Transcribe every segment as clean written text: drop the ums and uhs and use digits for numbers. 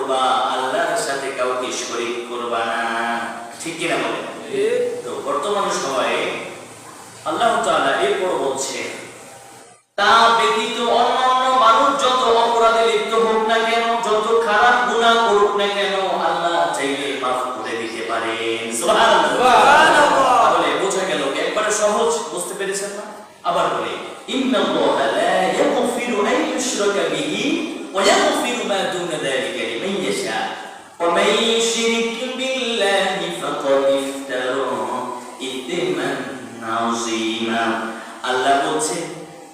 করবা, আল্লাহর সাথে কাউকে শরীক করবা না। ঠিক কিনা বলেন? তো বর্তমান সময়ে আল্লাহ তাআলা এরপর বলছে, তা ব্যতীত অন্যান্য মানুষ যত অপরাধে লিপ্ত হোক না কেন, যত খারাপ গুনাহ করুক না কেন, আল্লাহ চাইলে মাফ করে দিতে পারেন। সুবহানাল্লাহ। তাহলে বোঝা গেল, একবারে সহজ, বুঝতে পেরেছেন না? আবার বলি, ইন্নাল্লাহা লা ইয়াগফিরু আন ইউশরাকা বিহি ওয়া ইয়াগফিরু মা দুনা যালিকা লিমান ইয়াশা ওয়া মান ইউশরিক বিল্লাহি ফাকাদ ইফতারা ইসমান আযীমা। আল্লাহ বলছে,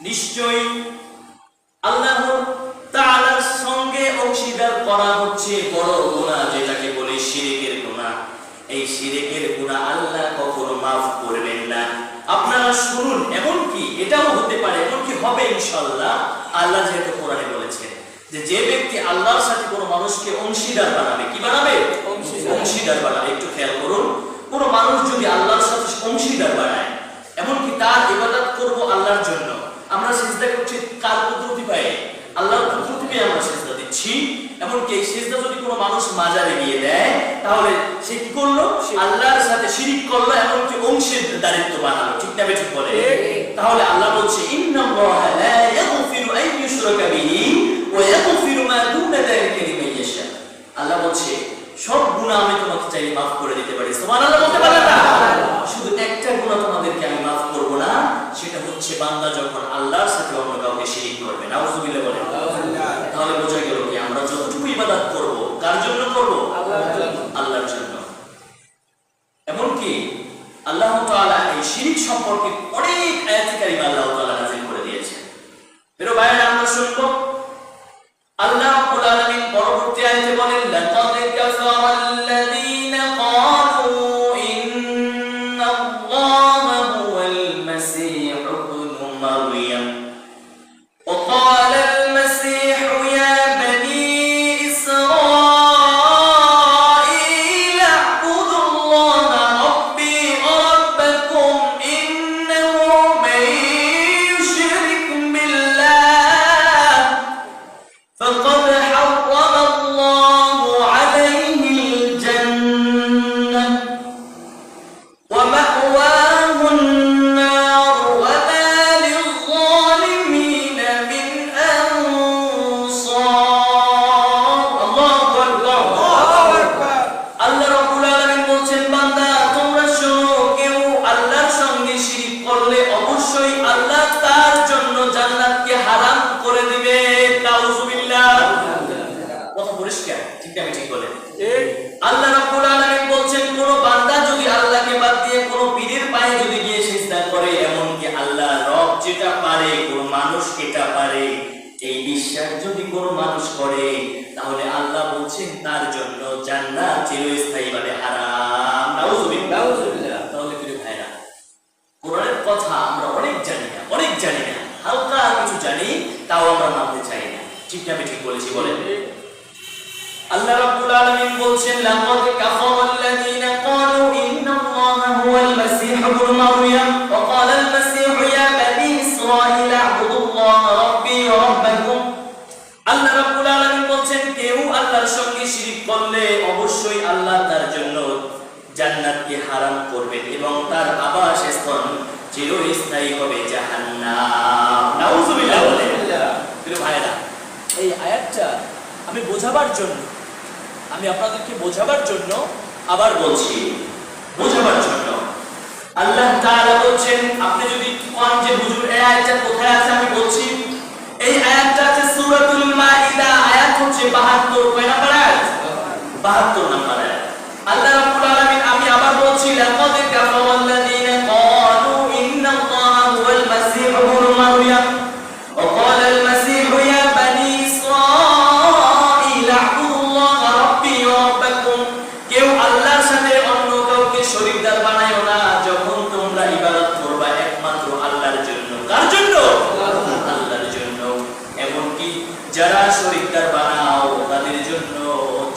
নিশ্চয়ই আল্লাহ তাআলার সঙ্গে অংশীদার করা হচ্ছে বড় গুনাহ, যেটাকে বলে শিরকের গুনাহ। এই শিরকের গুনাহ আল্লাহ কখনো মাফ করবেন না। আপনারা শুনুন, এমন কি এটাও হতে পারে, এমন কি হবে ইনশাআল্লাহ, আল্লাহ যেহেতু কোরআনে বলেছেন যে ব্যক্তি আল্লাহর সাথে কোনো মানুষকে অংশীদার বানাবে, কি বানাবে? অংশীদার বানাবে। একটু খেয়াল করুন, কোনো মানুষ যদি আল্লাহর সাথে অংশীদার বানায়, এমনকি তার ইবাদত করব আল্লাহর জন্য, আমরা সিজদা করছি কার কুদরতি পায়ে? আল্লাহর কুদরতি পায়ে আমরা সিজদা দিচ্ছি। এমনকি এই সিজদা যদি কোনো মানুষ মাজারে গিয়ে দেয়, তাহলে সে কি করলো? আল্লাহর সাথে শিরক করলো, এমনকি অংশীদারিত্ব বানালো। ঠিক না ঠিক বলে? তাহলে আল্লাহ বলছে, ইন্নাল্লাহা লা ইয়াগফিরু আন ইউশরাকা বিহি ওয়া ইয়াগফিরু মা দুনা যালিকা লিমান ইয়াশা। আল্লাহ বলছে, সব গুনাহ আমি তোমাকে চাইলে মাফ করে দিতে পারি। সুবহানাল্লাহ বলতে পারেন না? শুধু একটা গুনাহ তোমাদেরকে আমি মাফ করব না, সেটা হচ্ছে বান্দা যখন আল্লাহর সাথে অন্য কাউকে শিরক করবে। নাউযুবিল্লাহ বলেন। তাহলে বোঝা গেল কি আমরা যতটুকু ইবাদত করব কার জন্য করব? আল্লাহর জন্য। এমনকি আল্লাহ তাআলা এই শিরক সম্পর্কে অনেক আয়াত কারিমা আল্লাহ তাআলা নাযিল করে দিয়েছেন। প্রিয় ভাইরা, আমরা শুনবো আল্লাহ রাব্বুল আলামিন পরবর্তী আয়াতে বলেন, লাকাদ কাফারাল্লাযীনা ক্বালু ইন্নাল্লাহা হুয়াল মাসীহু ইবনু মারইয়াম ওয়া ক্বালাল মাসীহু ইয়া বানী ইসরাঈল আ'বুদুল্লাহা রাব্বী ওয়া রাব্বাকুম ইন্নাহু মান ইউশরিক বিল্লাহ فقد حرم الله عليه الجنة ومأواه النار وما للظالمين من أنصار الله أكبر আল্লাহ রাব্বুল আলামিন বলছেন, বান্দা তোমরা শোনো, কেউ আল্লাহর সঙ্গে শিরক করলে অবশ্যই আল্লাহ তার জন্য জান্নাতকে হারাম করে দিবে। নাউযুবিল্লাহ। কথা পরিষ্কার? ঠিক না ঠিক বলেন? আল্লাহ রাব্বুল আলামিন বলছেন, কোন বান্দা যদি আল্লাহকে বাদ দিয়ে কোন পীরের পায়ে যদি গিয়ে সিজদা করে, এমনকি আল্লাহ রব যেটা পারে কোন মানুষ এটা পারে, এই বিশ্বাস যদি কোন মানুষ করে, তাহলে আল্লাহ বলছেন তার জন্য জান্নাত চিরস্থায়ীভাবে হারাম। নাউযুবিল্লাহ। তাহলে প্রিয় ভাইরা, কোরআনের কথা আমরা অনেক জানি না, হালকা কিছু জানি, তাও আমরা মানতে চাই না। ঠিক না ঠিক বলেছি? বলেন। আল্লাহ রাব্বুল আলামিন বলছেন, লাকাদ কাফারাল্লাযীনা ক্বালু ইন্নাল্লাহা হুয়াল মাসীহু ইবনু মারইয়াম ওয়া ক্বালাল মাসীহু ইয়া বানী ইসরাঈল আ'বুদুল্লাহা রাব্বী ওয়া রাব্বাকুম। আল্লাহ রাব্বুল আলামিন বলছেন, কেউ আল্লাহর সঙ্গে শিরক করলে অবশ্যই আল্লাহ তার জন্য জান্নাতকে হারাম করবেন এবং তার আবাসস্থল চিরস্থায়ী হবে জাহান্নাম। নাউযুবিল্লাহ। প্রিয় ভাইরা, এই আয়াতটা আমি আপনাদেরকে বোঝাবার জন্য আবার বলছি, বোঝাবার জন্য। আল্লাহ তাআলা বলছেন, আপনি যদি কোন যে হুজুর এই আয়াতটা কোথায় আছে আমি বলছি, এই আয়াতটা আছে সূরাতুল মাইদা, আয়াত হচ্ছে 72। কয় নাম্বার আয়াত? 72 নাম্বার আয়াত। আল্লাহ রাব্বুল আলামিন, আমি আবার বলছি, লাকাদ কাফারাল্লাযীনা ক্বালু ইন্নাল্লাহা হুয়াল মাসীহু ইবনু মারইয়াম ওয়া ক্বালাল মাসীহু ইয়া বানী ইসরাঈল আ'বুদুল্লাহা রাব্বী ওয়া রাব্বাকুম। কেউ আল্লাহর সাথে অন্য কাউকে শরীকদার বানায়ো না, যখন তোমরা ইবাদত করবা একমাত্র আল্লাহর জন্য। কার জন্য? আল্লাহর জন্য। এমনকি যারা শরীকদার বানাও তাদের জন্য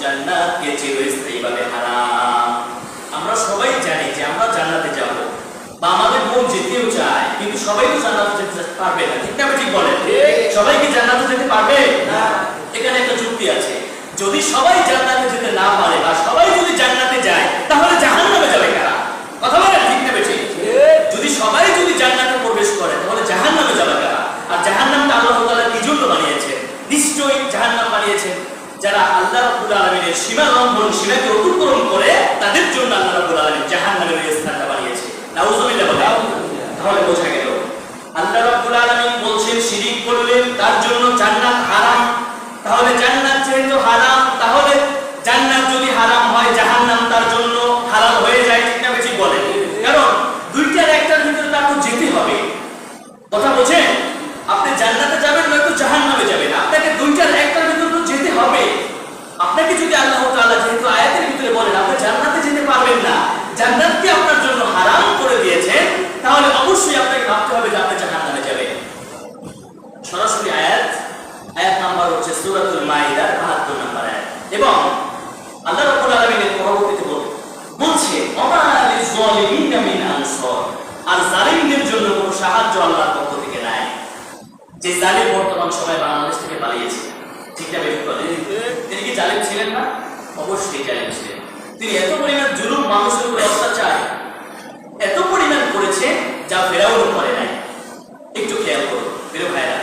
জান্নাতকে চিরস্থায়ীভাবে হারাম। আমরা সবাই জানি যে আমরা জান্নাতে যাব, বা আমাদের মন যেতেও চায়, কিন্তু সবাই তো জান্নাতে যেতে পারবে না। ঠিক না ঠিক বলেন? সবাই কি জান্নাতে যেতে পারবে না? এখানে একটা যুক্তি আছে, যদি সবাই জান্নাতে যেতে না পারে বা সবাই যদি জান্নাতে যায় তাহলে জাহান্নামে যাবে কারা? কথা বলেন ঠিক না বেঠিক? যদি সবাই যদি জান্নাতে প্রবেশ করে তাহলে জাহান্নামে যাবে কারা? আর জাহান্নামটা আল্লাহ তাআলা কি জন্য বানিয়েছেন? নিশ্চয়ই জাহান্নাম বানিয়েছেন যারা আল্লাহ রাব্বুল আলামিনের সীমা লঙ্ঘন, সীমাকে অতিক্রম করে, তাদের জন্য আল্লাহ রাব্বুল আলামিন জাহান্নামের এই স্থানটা বানিয়েছে। নাউযুবিল্লাহ বলেন। তাহলে বোঝা গেল আল্লাহ রাব্বুল আলামিন বলছেন শিরিক করলে তার জন্য জান্নাত হারাম। তাহলে জান্নাত যেহেতু হারাম, তাহলে জান্নাত যদি হারাম হয় জাহান্নাম তার জন্য হালাল হয়ে যায়। ঠিক না বেঠিক বলেন? কারণ দুইটার একটার ভিতরে তার তো যেতে হবে। কথা বোঝেন? আপনি জান্নাতে যাবেন নয়তো জাহান্নামে যাবেন, আপনাকে দুইটার একটার ভিতরে তো যেতে হবে। আপনাকে যদি আল্লাহ তাআলা যেহেতু আয়াতের ভিতরে বলেন আপনি জান্নাতে যেতে পারবেন না, জান্নাতকে আপনার জন্য হারাম করে দিয়েছেন, তাহলে অবশ্যই আপনাকে ভাবতে হবে যে আপনি জাহান্নামে যাবেন। সরাসরি আয়াত নাম্বার হচ্ছে সূরাতুল মাইদার ৭২ নম্বর আয়াত। এবং আল্লাহ রাব্বুল আলামিন পরবর্তীতে বলছে ওমা লিয-যালিমিনা মিন আনসার, আর জালিমদের জন্য কোনো সাহায্য আল্লাহর পক্ষ থেকে নাই। যে জালিম বর্তমান সময় বাংলাদেশ থেকে পালিয়েছে, ঠিক না বেঠিক বলেন? তিনি কি জালিম ছিলেন না? অবশ্যই জালিম ছিলেন। তিনি এত পরিমাণ জুলুম, মানুষের উপর অত্যাচার এত পরিমাণ করেছে যা ফেরাউনও করে নাই। একটু খেয়াল করুন প্রিয় ভাইরা,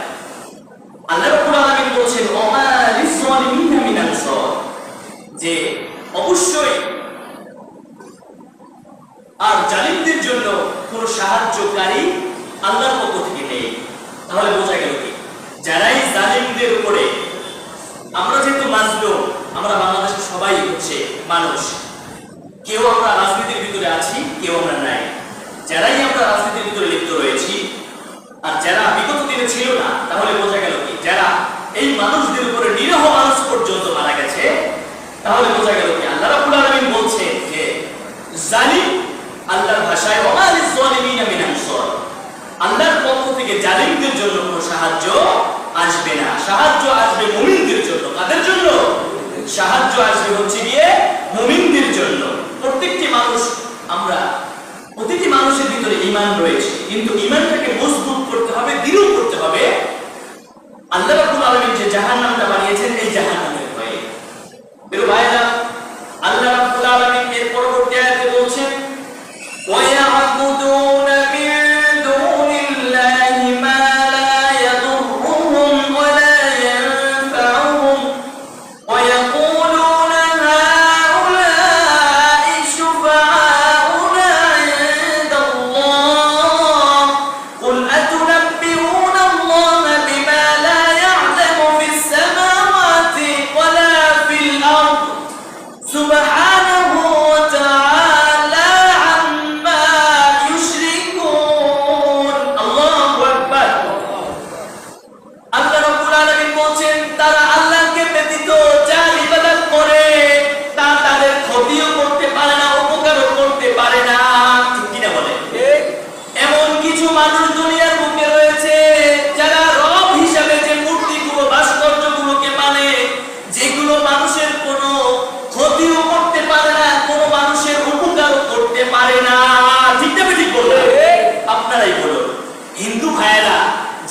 আল্লাহ রাব্বুল আলামিন বলছেন ওমা লিয-যালিমিনা মিন আনসার, যে অবশ্যই আর জালিমদের জন্য কোনো সাহায্যকারী আল্লাহর পক্ষ থেকে নেই। তাহলে বোঝা গেল কি, যারাই জালিমদের উপরে, আমরা যেহেতু মাজলুম, আমরা বাংলাদেশের সবাই হচ্ছে মানুষ, কেউ আমরা রাজনীতির ভিতরে আছি, কেউ আমরা নাই। যারাই আমরা রাজনীতির ভিতরে লিপ্ত রয়েছি আর যারা বিগত দিনে ছিল না, তাহলে বোঝা গেল কি, যারা এই মানুষদের উপরে নিরীহ মানুষ পর্যন্ত মারা গেছে, তাহলে বোঝা গেল কি আল্লাহ রাব্বুল আলামিন বলছেন যে জালিম, আল্লাহর ভাষায় ওমা লিয-যালিমিনা মিন আনসার, আল্লাহর পক্ষ থেকে জালিমদের জন্য কোনো সাহায্য আসবে না। সাহায্য আসবে মুমিনদের জন্য। কাদের জন্য? সাহায্য আসবে হচ্ছে গিয়ে মুমিনদের জন্য। প্রত্যেকটি মানুষ, আমরা প্রতিটি মানুষের ভিতরে ঈমান রয়েছে, কিন্তু ঈমানটাকে মজবুত করতে হবে, দৃঢ় করতে হবে। আল্লাহ রাব্বুল আলামিন যে জাহান্নামটা বানিয়েছেন এই জাহান্নামের ভয়ে। প্রিয় ভাইরা, আল্লাহ রাব্বুল আলামিন এর পরবর্তী আয়াতে বলছেন ওয়ায়াবুদুনা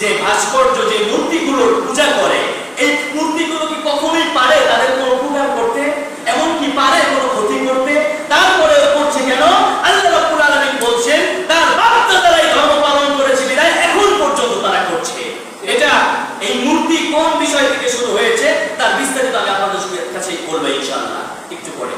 যে ভাস্কর্য, যে মূর্তিগুলোর পূজা করে, এই মূর্তিগুলো কি কখনোই পারে তাদের কোনো উপকার করতে? এমন কি পারে কোনো ক্ষতি করতে? তারপরে করছে কেন? আল্লাহ রাব্বুল আলামিন বলছেন তার বাপ-দাদারাই ধর্ম পালন করেছে বিধায় এখন পর্যন্ত তারা করছে। এটা এই মূর্তি কোন বিষয় থেকে শুরু হয়েছে তার বিস্তারিত আমি আপনাদের কাছে বলবো ইনশাআল্লাহ একটু পরে।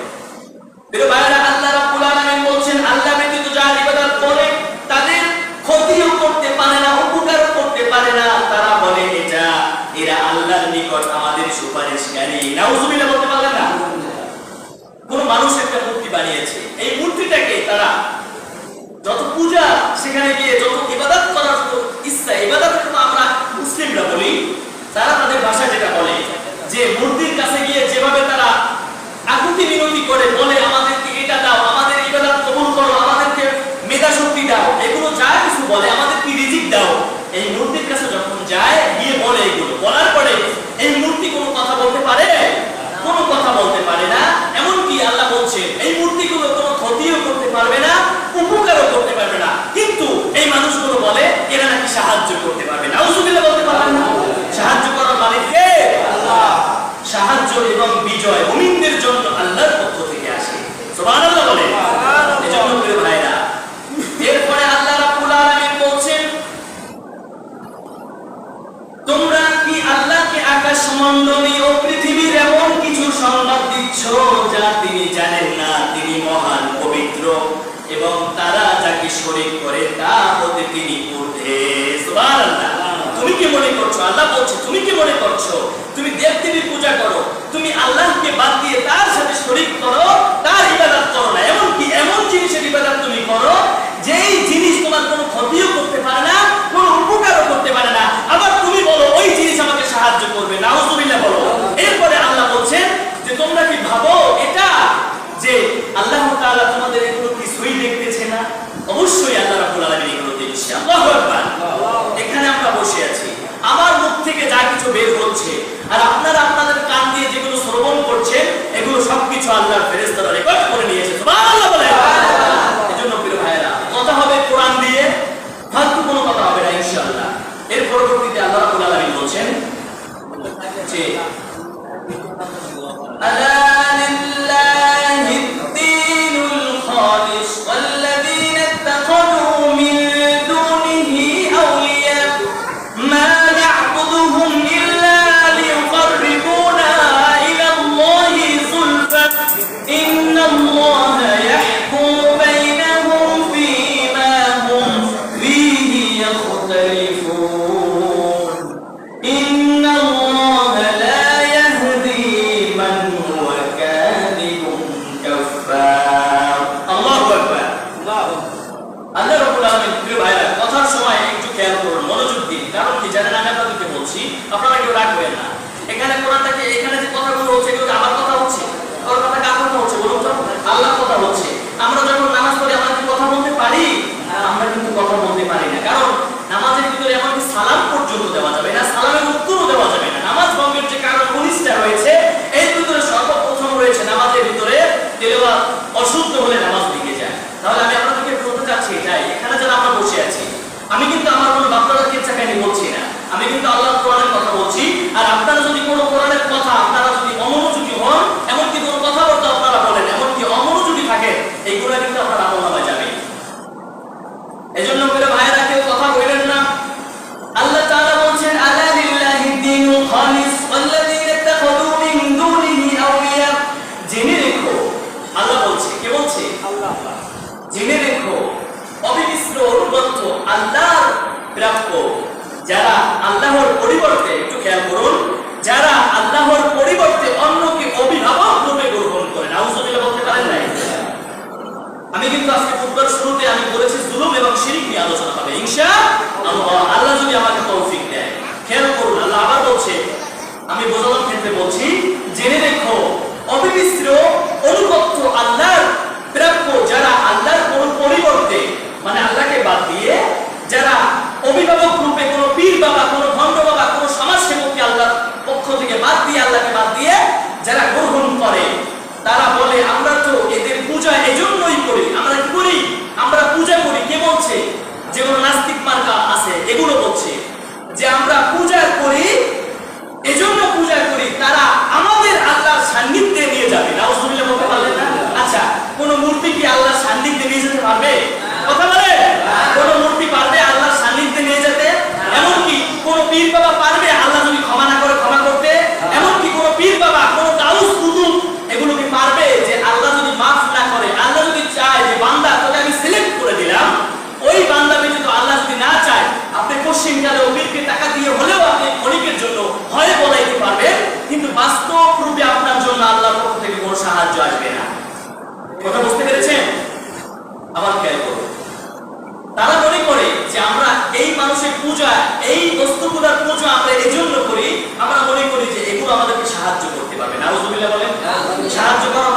প্রিয় ভাইরা, আল্লাহ রাব্বুল আলামিন বলছেন আল্লাহ ব্যতীত যারা ইবাদত করে তাদের ক্ষতিও করতে পারে না, উপকারও করতে পারে না। তারা বলে এরা আল্লাহর নিকট আমাদের সুপারিশকারী। নাউযুবিল্লাহ বলতে পারলেন না? কোন মানুষ একটা মূর্তি বানিয়েছে, এই মূর্তিটাকে তারা যত পূজা, সেখানে গিয়ে যত ইবাদত করার ইচ্ছা, ইবাদত তো আমরা মুসলিমরা বলি, তারা তাদের ভাষায় যেটা বলে যে মূর্তির কাছে গিয়ে যেভাবে তারা আকুতি মিনতি করে বলে আমাদেরকে এটা দাও, আমাদের ইবাদত কবুল করো, আমাদেরকে মেধা শক্তি দাও, এগুলো যা কিছু বলে, আমাদেরকে রিজিক দাও, এই মূর্তির কাছে যখন যায় গিয়ে বলে এগুলো বলার পরে এই মূর্তি কোনো কথা বলতে পারে? কোনো কথা বলতে পারে না। এমনকি আল্লাহ বলছেন এই মূর্তিগুলো কোনো ক্ষতিও করতে পারবে না, উপকারও করতে পারবে না। কিন্তু এই মণ্ডলী ও পৃথিবীর এমন কিছু সংবাদ দিচ্ছ যা তিনি জানেন না। তিনি মহান, পবিত্র, এবং তারা যাকে শরীক করে তা হতে তিনি ঊর্ধ্বে। সুবহানাল্লাহ। তুমি কি মনে করছো, আল্লাহ বলছে, তুমি কি মনে করছো তুমি দেব-দেবীর পূজা করো, তুমি আল্লাহকে বাদ দিয়ে তার সাথে শরীক করো, তার ইবাদত করো না, এমনকি এমন জিনিসের ইবাদত তুমি করো যেই জিনিস তোমার কোনো ক্ষতিও করতে পারে না, কোনো উপকারও করতে পারে না, আবার তুমি বলো ওই জিনিস আমাকে সাহায্য করবে। নাউজুবিল্লাহ বলো। এরপরে আল্লাহ বলছেন যে তোমরা কি ভাবো এটা যে আল্লাহ তাআলা তোমাদের এগুলো কিছুই দেখতেছে না? অবশ্যই আল্লাহ রাব্বুল আলামিন এগুলো দেখছে। আল্লাহু আকবার। এখানে আমরা বসে আছি, আমার মুখ থেকে যা কিছু বের হচ্ছে আর আপনারা আপনাদের কান দিয়ে যেগুলো শ্রবণ করছেন এগুলো সবকিছু আল্লাহর ফেরেশতারা রেকর্ড করে নিয়েছে। সুবহানাল্লাহ বলেন। এজন্য প্রিয় ভাইরা, কথা হবে কোরআন দিয়ে, ফালতু কোনো কথা হবে না ইনশাআল্লাহ। এর পরবর্তীতে আল্লাহ রাব্বুল আলামিন বলেন যে আলা লিল্লাহিদ দীনুল খালিস ওয়াল্লাযীনা ইত্তাখাযু মিন দুনিহি আউলিয়া মা না'বুদুহুম ইল্লা লিয়ুকাররিবুনা ইলাল্লাহি যুলফা ইন্নাল্লাহা ইয়াহকুমু বাইনাহুম ফীমা হুম ফীহি ইয়াখতালিফুন ইন্নাল্লাহা লা ইয়াহদি মান হুয়া কাযিবুন কাফফার। আল্লাহু আকবার। আল্লাহ রাব্বুল আলামিন। প্রিয় ভাইরা, কথার সময় একটু খেয়াল করুন, মনোযোগ দিন। কারণ কি জানেন, আমি আপনাদেরকে বলছি, আপনারা কেউ রাখবেন না। এখানে কোরআনটাকে, এখানে যে কথাগুলো হচ্ছে এগুলো আমার কথা হচ্ছে, ওর কথা কার কথা হচ্ছে বলুন তো? আল্লাহর কথা হচ্ছে। আমরা যখন নামাজ পড়ি আমরা কি কথা বলতে পারি? আমরা কিন্তু কথা বলতে পারি না। কারণ নামাজের ভিতরে এমনকি সালাম পর্যন্ত দেওয়া যাবে না, সালামের উত্তরও দেওয়া যাবে না। নামাজ ভঙ্গের যে কারণ 19টা রয়েছে, এর ভিতরে সর্বপ্রথম রয়েছে নামাজের ভিতরে তেলাওয়াত অশুদ্ধ হলে নামাজ ভেঙে যায়। তাহলে আমি আপনাদেরকে বলতে চাচ্ছি এটাই, এখানে যারা আমরা বসে আছি, আমি কিন্তু আমার কোনো বাপদাদার কিচ্ছা কাহিনী বলছি না, আমি কিন্তু আল্লাহর কোরআনের কথা বলছি। আর আপনারা যদি কোনো কোরআনের কথা আপনারা যদি অমনোযোগী হন, এমনকি কোনো কথাবার্তা আপনারা বলেন, এমনকি অমনোযোগী থাকেন, এইগুলো কিন্তু আপনার আমলনামায় যাবে। এজন্য করে ভাইরা কেউ কথা বলবেন না। আল্লাহ তাআলা বলছেন আলা লিল্লাহিদ দীনুল খালিস ওয়াল্লাযীনা ইত্তাখাযু মিন দুনিহি আউলিয়া। জেনে রেখো, আল্লাহ বলছে, কে বলছে? আল্লাহ। জেনে রেখো, অবিমিশ্র অনুগত আল্লাহর প্রাপ্য যারা আল্লাহর পরিবর্তে, একটু খেয়াল করুন, যারা আল্লাহর পরিবর্তে অন্যকে অভিভাবক রূপে গ্রহণ করে। নাউজুবিল্লাহ বলতে পারেন নাই? আমি কিন্তু আজকে খুতবার শুরুতে আমি বলেছি জুলুম এবং শিরক নিয়ে আলোচনা হবে ইনশাআল্লাহ, আল্লাহ যদি আমাকে তৌফিক দেয়। খেয়াল করুন, আল্লাহ আবার বলছে, আমি বোঝানোর ক্ষেত্রে বলছি, জেনে রেখো অবিমিশ্র অনুগত আল্লাহর প্রাপ্য যারা আল্লাহর পরিবর্তে, মানে আল্লাহকে বাদ দিয়ে, যারা অভিভাবক রূপে কোনো পীর বাবা, কোনো ভণ্ড বাবা, কোনো সমাজসেবককে আল্লাহর পক্ষ থেকে বাদ দিয়ে, আল্লাহকে বাদ দিয়ে যারা গ্রহণ করে, তারা বলে আমরা তো এদের পূজা এজন্যই করি। আমরা কি করি? আমরা পূজা করি। কে বলছে? যেগুলো নাস্তিক মার্কা আছে এগুলো বলছে যে আমরা পূজা করি, এজন্য পূজা করি, তারা আমাদের আল্লাহর সান্নিধ্যে নিয়ে যাবে। নাউজুবিল্লাহ বলতে পারলেন না? আচ্ছা, কোন মূর্তি কি আল্লাহর সান্নিধ্যে নিয়ে যেতে পারবে? কথা বলে, কোন মূর্তি পারবে আল্লাহর সান্নিধ্যে নিয়ে যেতে? এমনকি কোন পীর বাবা পারবে আল্লাহ যদি ক্ষমা না করে ক্ষমা করতে? এমনকি কোন পীর বাবা, কোন দাউস কুতুব এগুলো কি পারবে যে আল্লাহ যদি মাফ না করে, আল্লাহ যদি চায় যে বান্দা তোকে আমি সিলেক্ট করে দিলাম, ওই বান্দা ব্যতীত আল্লাহ যদি না চায়, আপনি পশ্চিমকালে পীরকে টাকা দিয়ে হলেও আপনি ক্ষণিকের জন্য ভয়ে বলাইতে পারবেন, কিন্তু বাস্তব রূপে আপনার জন্য আল্লাহর পক্ষ থেকে কোনো সাহায্য আসবে না। কথা বুঝতে পেরেছেন? আবার খেয়াল করুন, তারা মনে করে যে আমরা এই মানুষের পূজা, এই বস্তুগুলোর পূজা আমরা এজন্য করি, আমরা মনে করি যে এগুলো আমাদেরকে সাহায্য করতে পারবে। নাউজুবিল্লাহ বলেন। সাহায্য করা